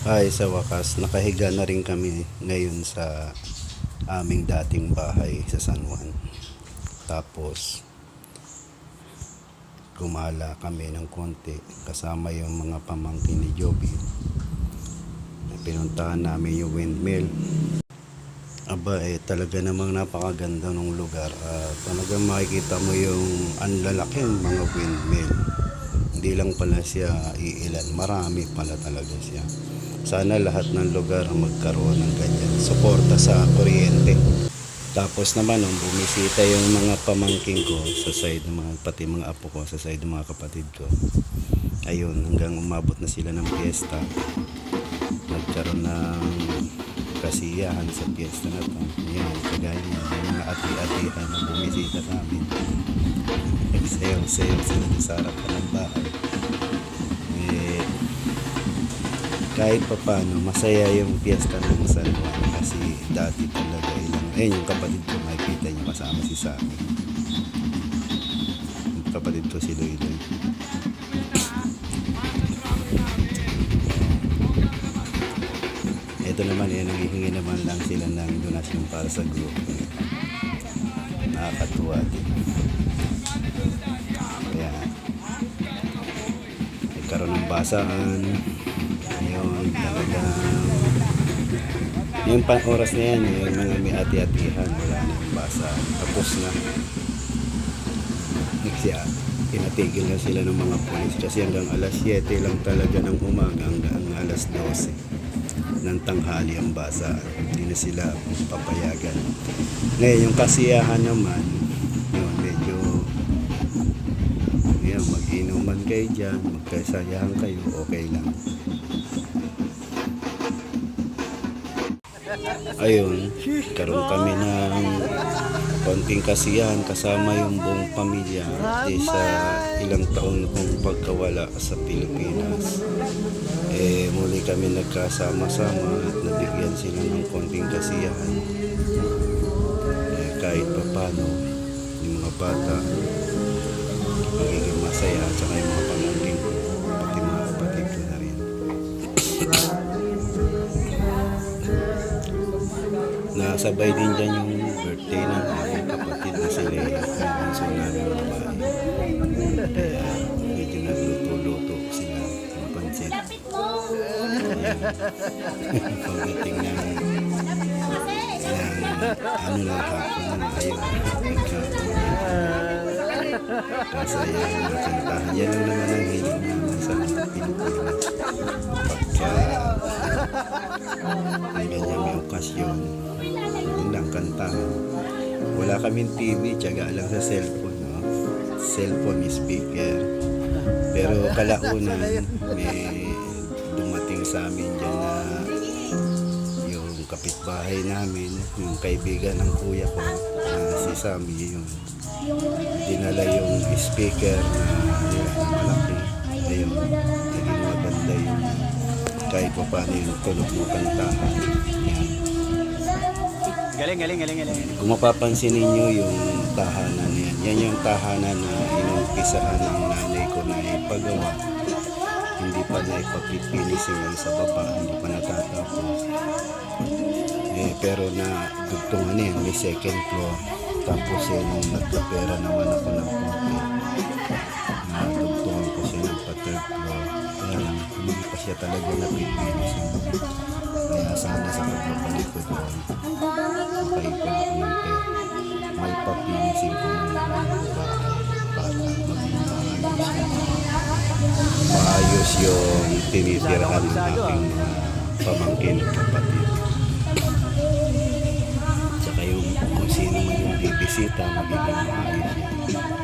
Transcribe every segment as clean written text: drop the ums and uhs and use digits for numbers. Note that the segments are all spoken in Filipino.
Ay, sa wakas, nakahiga na rin kami ngayon sa aming dating bahay sa San Juan. Tapos, gumala kami ng konti kasama yung mga pamangkin ni Joby. Pinuntahan namin yung windmill. Aba, talaga namang napakaganda ng lugar. Talagang makikita mo yung anlalaking mga windmill. Hindi lang pala siya iilan, marami pala talaga siya. Sana lahat ng lugar magkaroon ng ganyan suporta sa kuryente. Tapos naman nung bumisita yung mga pamangkin ko sa side ng mga, pati mga apo ko sa side ng mga kapatid ko, ayun, hanggang umabot na sila ng piyesta, nagkaroon ng kasiyahan sa piyesta na to. Yan, kagaya niya, yung mga ati-atihan na bumisita sa amin, nagsayaw-sayaw sila sa harapan ng bahay. Kahit pa paano, masaya yung piyesta ng San Juan kasi dati talaga yung kapatid ko, makikita niyo kasama si Sammy. Yung kapatid ko si Loy-Loy. Ito naman, nanghihingi naman lang sila ng donasyon para sa group. Nakakatuwa din. Kaya, nagkaroon ng basaan. Ngayon, talagang yung oras na yan, yung mga may ati-atihan, wala na yung basa, tapos na. Siya, pinatigil na sila ng mga polis kasi hanggang alas 7 lang talaga ng umaga, hanggang alas 12 ng tanghali ang basa. Hindi na sila papayagan. Ngayon, yung kasiyahan naman, yun, medyo yun, mag-inuman kayo dyan, magkasayahan kayo, okay lang. Ayun, karoon kami ng konting kasiyahan kasama yung buong pamilya sa ilang taon kong pagkawala sa Pilipinas. Muli kami nagkasama-sama at nabigyan sila ng konting kasiyahan. Kahit pa paano, yung mga bata magiging masaya at saka yung mga pamangkin ko, pati mga kapatid ko na rin. Nasabay din dyan yung birthday ng aking kapatid na si Leia, yung bunso namin babae. Kaya medyo nagluto-luto sila ng pansit. Pagdating ng ano lang hapon na ayun, kasayahan at kantahan. Yan lang naman ang hilig naman sa Pilipinas. Pagka ang ganyan may okasyon, yun lang kantahan. Wala kaming TV, tiyaga lang sa cellphone, no? Cellphone speaker. Pero kalaunan may dumating sa amin dyan na yung kapitbahay namin, yung kaibigan ng kuya ko, si Sammy, yung dinala yung speaker na malaki. Ayun, naging maganda yung kahit pa paano yung tunog ng kantahan. Galing. Kung mapapansin ninyo yung tahanan yan, yan yung tahanan na inumpisahan ng nanay ko na ipagawa. Hindi pa na ipapipinising sa baba, hindi pa natatapos. Pero na dugtungan yan, may second floor. Tapos nung nagkapera naman ako ng konti, dugtungan ko siya ng pa-third floor. Kaya lang, hindi pa siya talaga napipinising. Kaya sana sa pagbabalik ko doon, paipon ako ng pera. May papinising ko ng bahay para maging maayos yung tinitirahan ng aking pamangkin at kapatid. Tsaka yung kung sino man yung bibisita, magiging maayos yan.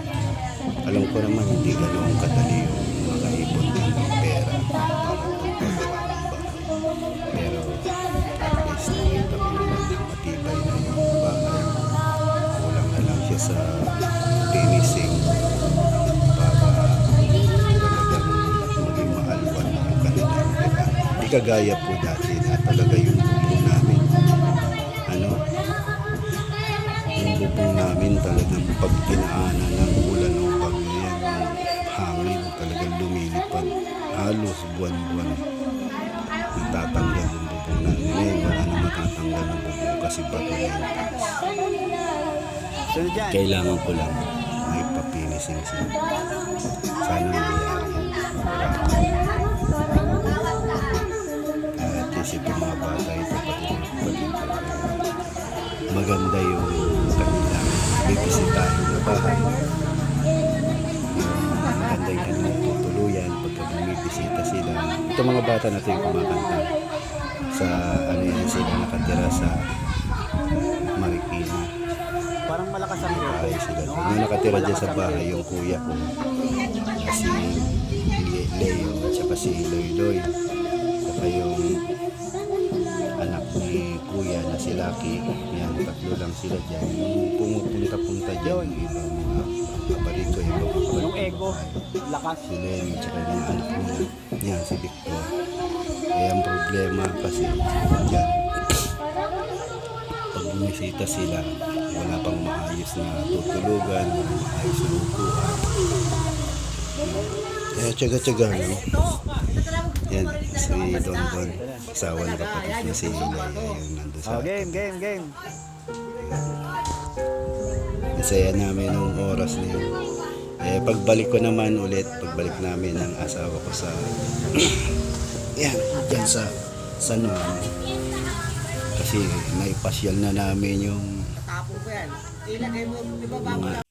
Alam ko naman hindi ganoong kadali yung makaipon ng pera para pagpagawa ng bahay. Pero at least nakita ko naman na matibay na yung bahay. Kulang na lang siya sa finishing para talagang maging maalwan yung kanilang pera. Hindi kagaya po dati na talaga yung bubong namin. Yung bubong namin talagang pag kinaanan ng ulan o bagyo yan, yung hangin talagang lumilipad. Halos buwan-buwan. matatanggal yung bubong namin. Ngayon, wala na matatanggal ng bubong kasi bato na yung taas. Sunod dyan. Kailangan ko lang may papinising siya. Sana nangyayari yun. At least itong mga bata ito pati maganda yung kanilang bibisitahin na bahay. Maganda yung kanilang tutuluyan pagka bumibisita sila. Itong mga bata na ito yung kumakanta sa ano yan sila nakatira sa Marikina. Parang malakas ang Bahay sila. Yung nakatira dyan sa bahay yung kuya ko na si Leo at saka si Loy saka yung anak ni kuya na si Lucky. Yan, tatlo lang sila dyan. Yung pumupunta-punta dyan yung ibang mga kabariko, yung mga kabariko. Yung ego, lakas. Si Lenny at saka yung anak niya. Yan, si Victor. Eh, ang problema kasi dyan, pag bumisita sila, wala pang maayos na tutulugan, wala maayos na upuan. Eh, tsaga-tsaga, no? Yan, si Don Don, asawa ng kapatid na si Leia, yung nandun sa Oh, game. Masaya namin nung oras na yun. Eh, pagbalik ko naman ulit, pagbalik namin ng asawa ko sa yan, dyan sa San Juan. Kasi naipasyal na namin yung mga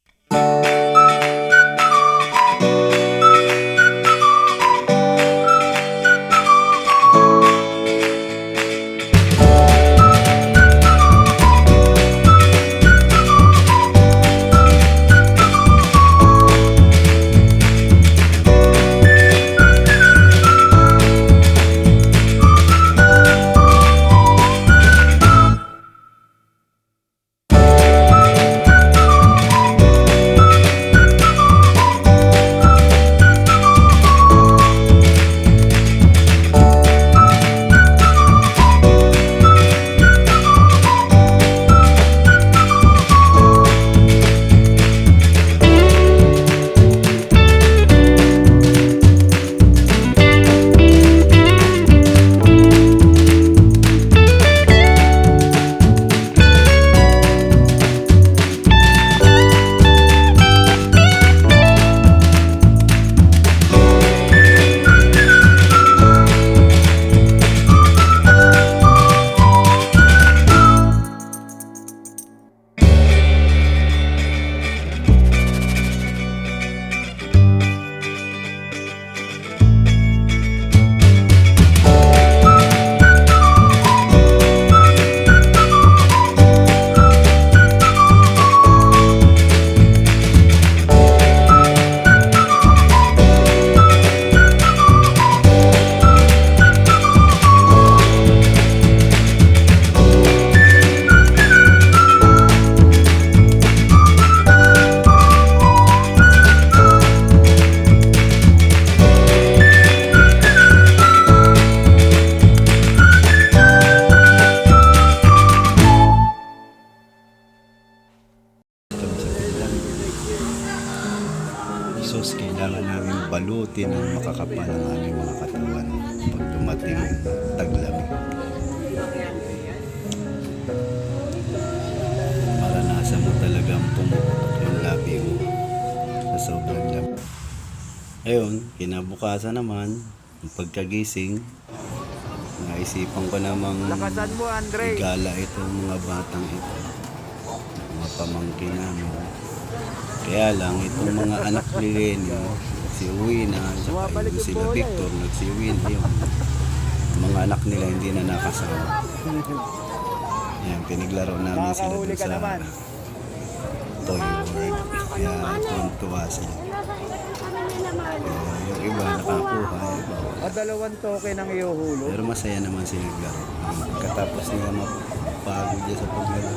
sus, kailangan namin balutin ang makakapal ng aming mga katawan pag dumating ang taglamig. Maranasan mo talagang pumuputok yung labi mo sa sobrang lamig. Ayun, kinabukasan naman, ang pagkagising, naisipan ko namang Lakasan mo, Andre. igala itong mga batang ito, mga pamangkin namin. Kaya lang, itong mga anak ni Lenny, nagsiuwi na, saka yung sila Victor, nagsiuwi na yun. Ang mga anak nila hindi na nakasama. Yan, piniglaro namin sila Nakakahuli doon ka sa naman. Toy World. Kaya tuwan-tuwa sila. Yung iba nakakuha, yung iba. Dalawang token ang iuhulog. Pero masaya naman sila naglaro. Pagkatapos nila mapagod dyan sa paglaro,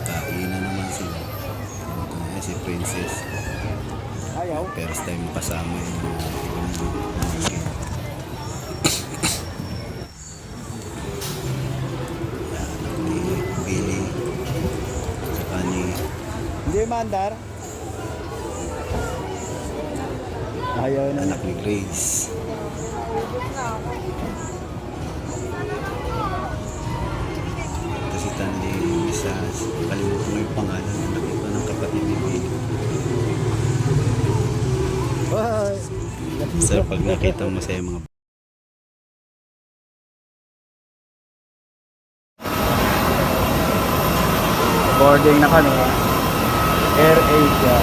kainan naman sila. Ito na si Princess. Ayaw. First time kasama yung ibang pamangkin. Anak ni Billy. Saka ni Hindi mandar. Ayaw na. anak ni Grace. sir pag nakita mo sa mga Boarding na kami. Air Asia.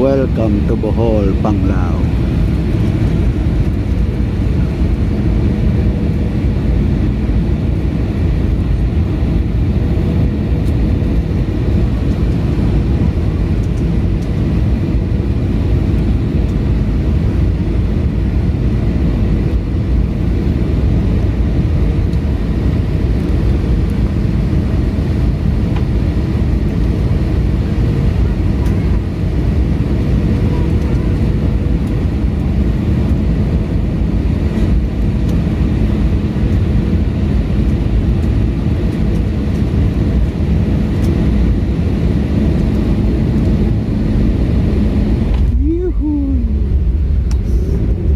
Welcome to Bohol, Panglao.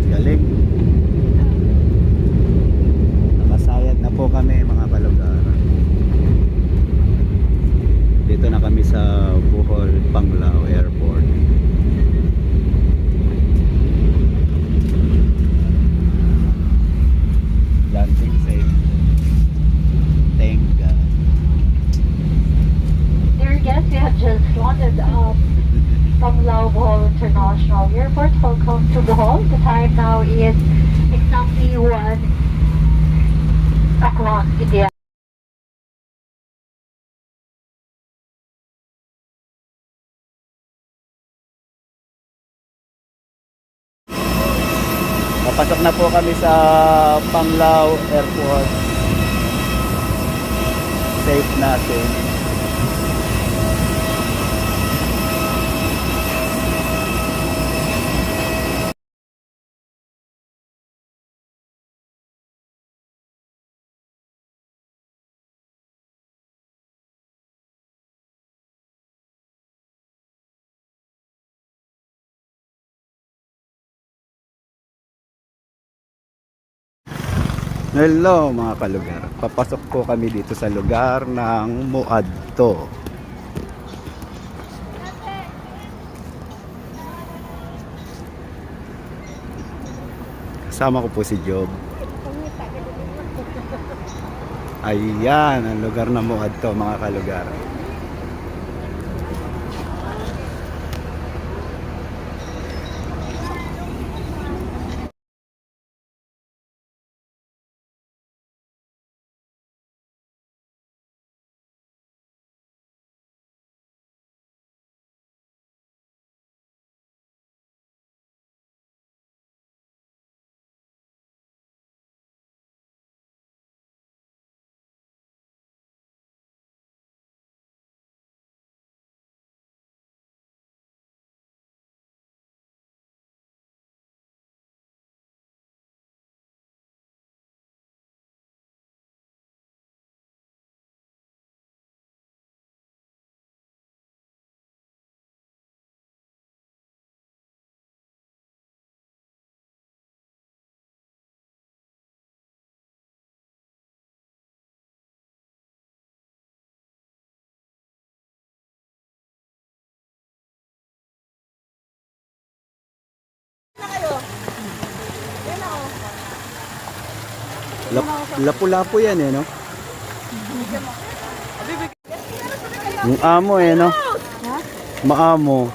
Galing. Nakasayad na po kami mga kalugar. Dito na kami sa Bohol, Panglao Airport. Landing safe. Thank God. Dear guests, we have just landed Panglao Bohol International Airport. Welcome to Bohol. The time now is exactly 1 o'clock in the Papasok na po kami sa Panglao Airport. Safe natin. Hello mga kalugar. Papasok po kami dito sa lugar ng Muadto. Kasama ko po si Job. Ayan, ang lugar na mo adto mga kalugar. Lapu-lapu yan eh, no? Yung amo eh, no? Maamo.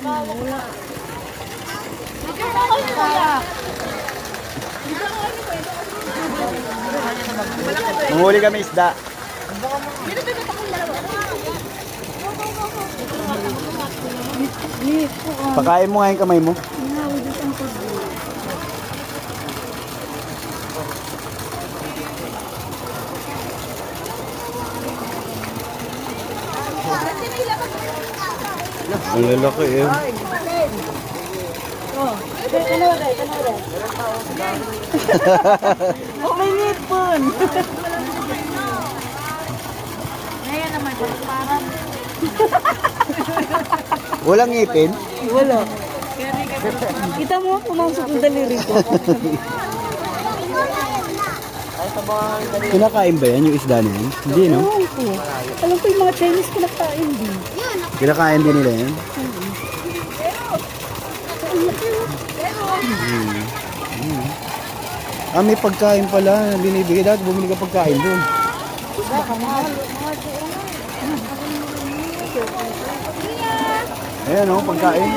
Manghuli kami isda. Pakain mo nga yung kamay mo. Ang lalaki eh. Oh, may nipon. Ngayon naman, parang Walang ngipin? Wala. Kita mo, pumasok ng daliri ko. Kinakain ba yan yung isda na yan? Hindi, no? Ewan ko. Alam ko yung mga Chinese kinakain din. Kinakain din nila yan? May pagkain pala. Binibigay dati. Bumili ka pagkain doon. Ayan, oh, pagkain.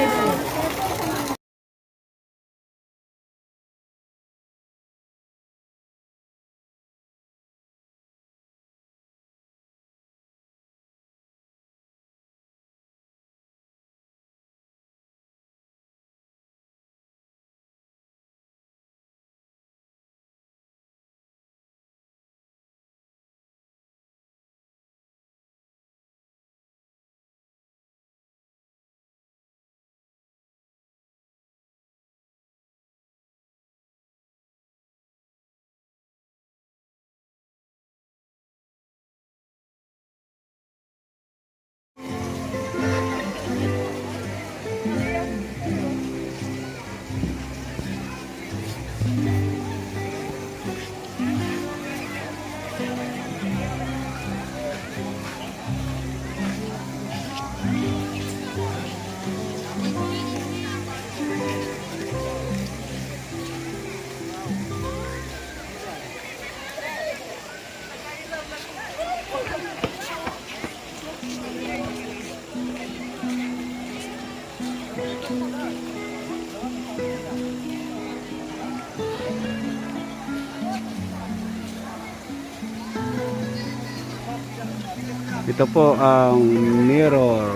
Ito po ang Mirror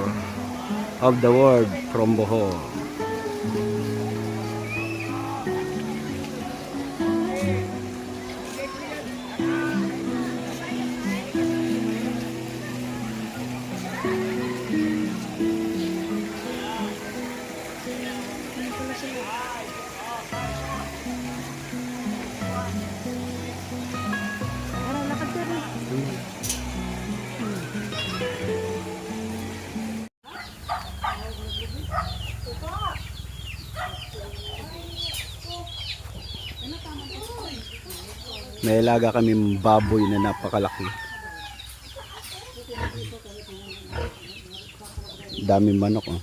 of the World from Bohol. May alaga kami baboy na napakalaki. Daming manok, oh.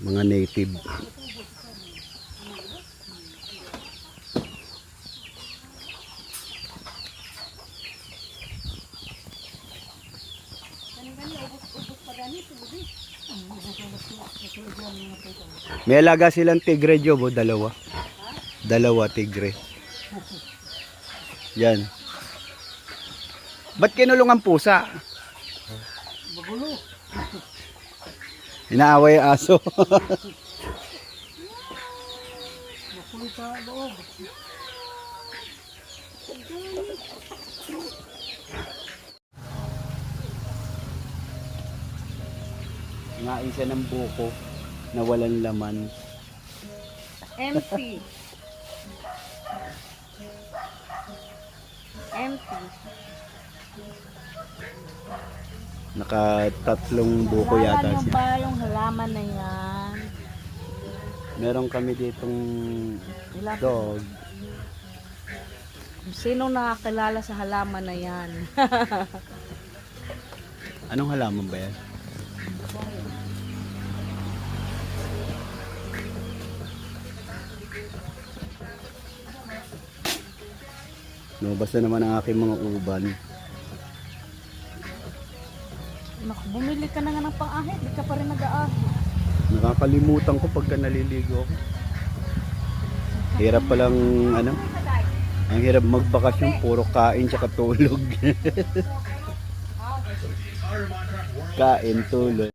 Mga native. May alaga silang tigre, Job, o dalawa. Dalawa tigre. Yan. Ba't kinulong ang pusa? Magulo. Inaaway ang aso. Makulit sa loob. Ngain siya ng buko na walang laman. Empty. Empty. Nakatatlong buko yata Wala siya. ba yung halaman na yan? Meron kami ditong Wala pa. dog. Sino nakakilala sa halaman na yan? Anong halaman ba yan? No, basta naman ang aking mga uban. Naku, bumili ka na nga ng pang-ahit, di ka pa rin nag-aahit. Nakakalimutan ko pagka naliligo ako. Hirap palang ano? Ang hirap magbakasyon, puro kain tsaka tulog. Kain, tulog.